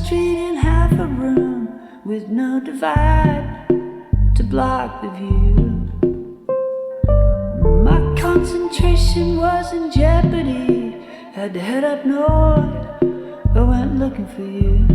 street in half a room with no divide to block the view. My concentration was in jeopardy. Had to head up north. I went looking for you.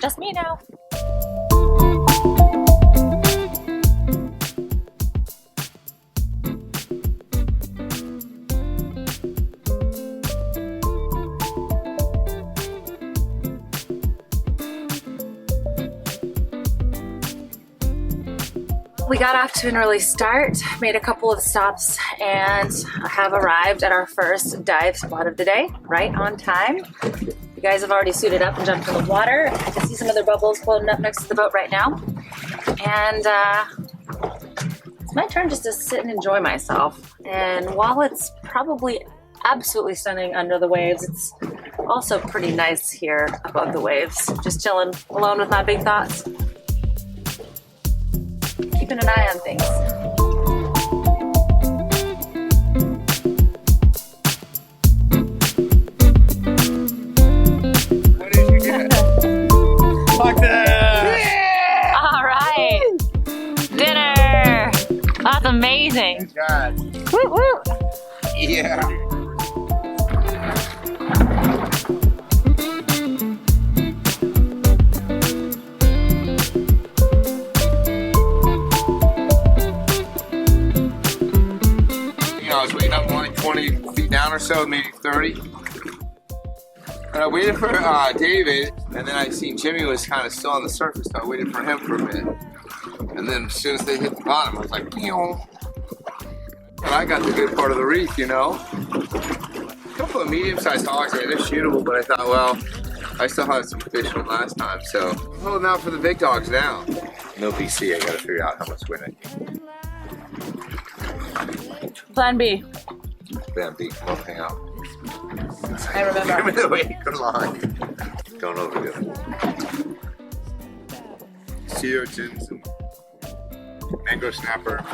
Just me now. We got off to an early start, made a couple of stops, and have arrived at our first dive spot of the day, right on time. You guys have already suited up and jumped in the water. I can see some of the bubbles floating up next to the boat right now. And it's my turn just to sit and enjoy myself. And while it's probably absolutely stunning under the waves, it's also pretty nice here above the waves. Just chilling alone with my big thoughts. Keeping an eye on things. What did you get? Fuck that! Yeah! All right, dinner. That's amazing. Good God. Woo woo. Yeah. I was waiting up like 20 feet down or so, maybe 30. And I waited for David, and then I seen Jimmy was kind of still on the surface, so I waited for him for a minute. And then as soon as they hit the bottom, I was like, pew. And I got the good part of the reef, you know. A couple of medium-sized hogs there, they're shootable, but I thought, well, I still had some fish from last time, so I'm holding out for the big dogs now. No PC, I gotta figure out how much wind I can. Plan B. Plan B, won't hang out. I remember. Give me the way, come on. Don't overdo it. Sea urchins and mango snapper,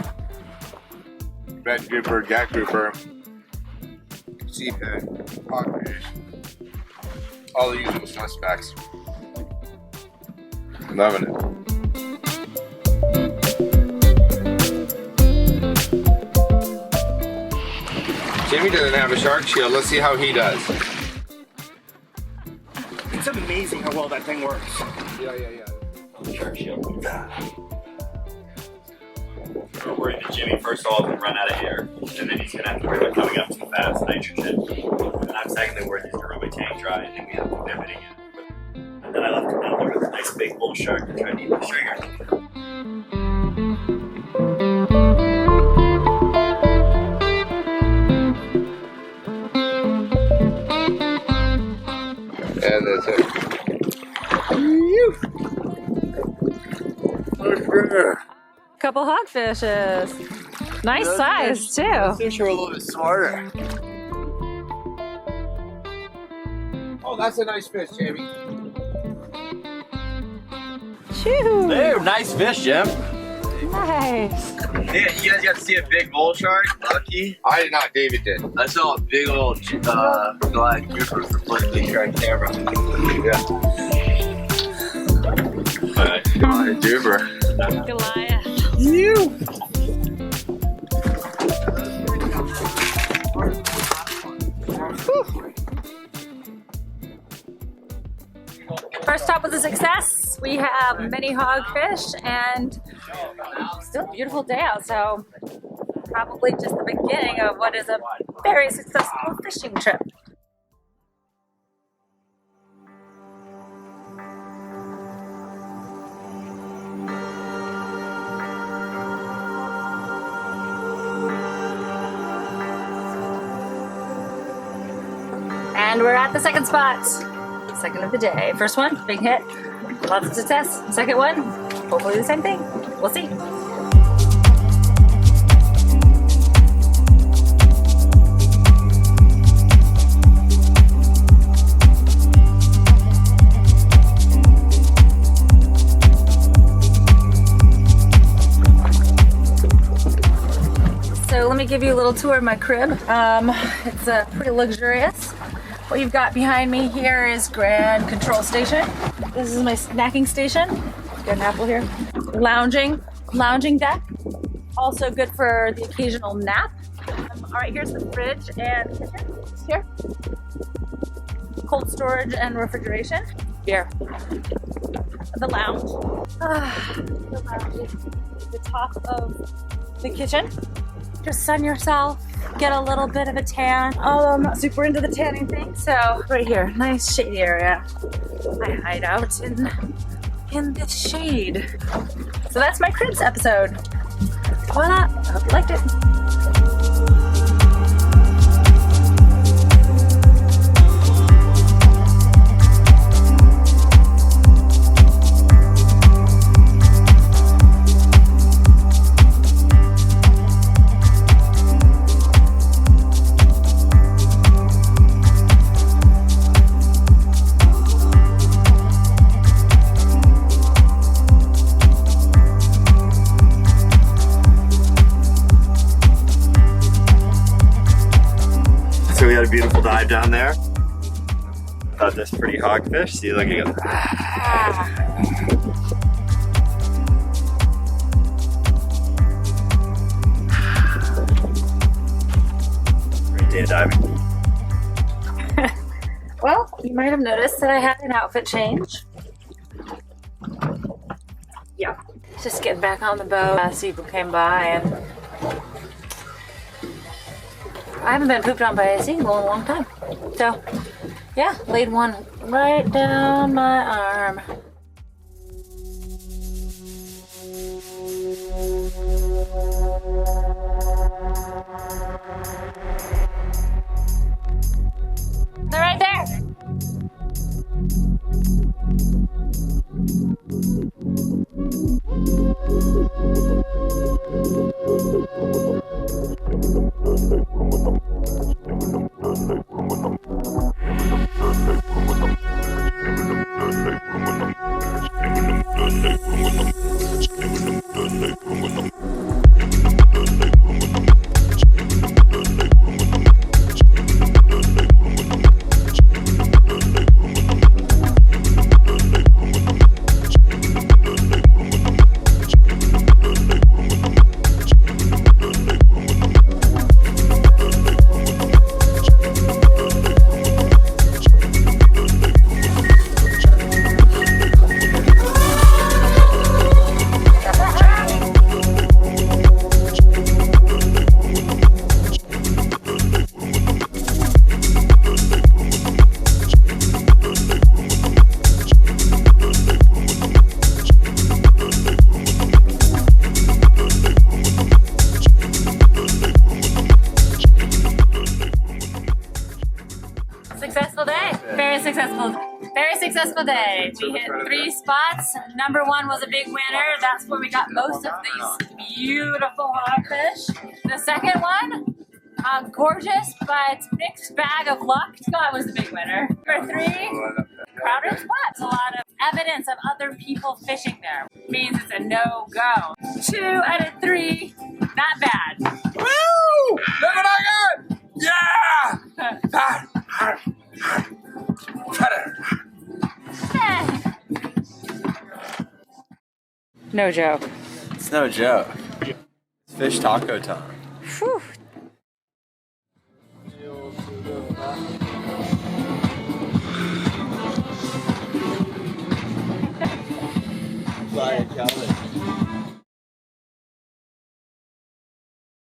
red grouper, gat grouper, sea pet, hogfish, all the usual suspects. Loving it. Jimmy doesn't have a shark shield. Let's see how he does. It's amazing how well that thing works. Yeah. Shark shield. We're worried that Jimmy, first of all, will run out of air, and then he's going to have to worry about coming up too fast, nitrogen. And I'm secondly worried he's going to run my tank dry, and then we have to do everything again. And then I left him down there with a nice big bull shark to try to eat the trigger. And that's it. Couple hogfishes. Nice size too. Those fish are a little bit smarter. Oh, that's a nice fish, Jamie. Choo. There, nice fish, Jim. Nice. Yeah, you guys got to see a big bull shark? Lucky. I did not, David did. I saw a big old black grouper for flipping right camera. Yeah. Alright, Duber. Goliath. You. First stop was a success. We have many hogfish and still a beautiful day out, so probably just the beginning of what is a very successful fishing trip. And we're at the second spot. Second of the day. First one, big hit, lots of success. Second one, hopefully the same thing. We'll see. me give you a little tour of my crib. It's pretty luxurious. What you've got behind me here is Grand Control Station. This is my snacking station. Get an apple here. Lounging deck. Also good for the occasional nap. All right, here's the fridge and kitchen. Here. Cold storage and refrigeration. Here. The lounge. The lounge is the top of the kitchen. Just sun yourself, get a little bit of a tan. Although I'm not super into the tanning thing, so right here, nice shady area. I hide out in this shade. So that's my cribs episode. Voila! I hope you liked it. So we had a beautiful dive down there. Caught this pretty hogfish. See, look, he goes. Great day of diving. Well, you might have noticed that I had an outfit change. Yeah, just getting back on the boat. People came by and I haven't been pooped on by a seagull in a long time. So, yeah, laid one right down my arm. They're right there. Very successful day. We hit 3 spots. Number 1 was a big winner. That's where we got most of these beautiful hogfish. The second one, gorgeous but mixed bag of luck. Scott was the big winner. Number 3, crowded spots. A lot of evidence of other people fishing there. Means it's a no-go. 2 out of 3, not bad. Woo! Look what I got! Yeah! No joke. It's no joke. It's fish taco time. Whew. Bye, Kellie.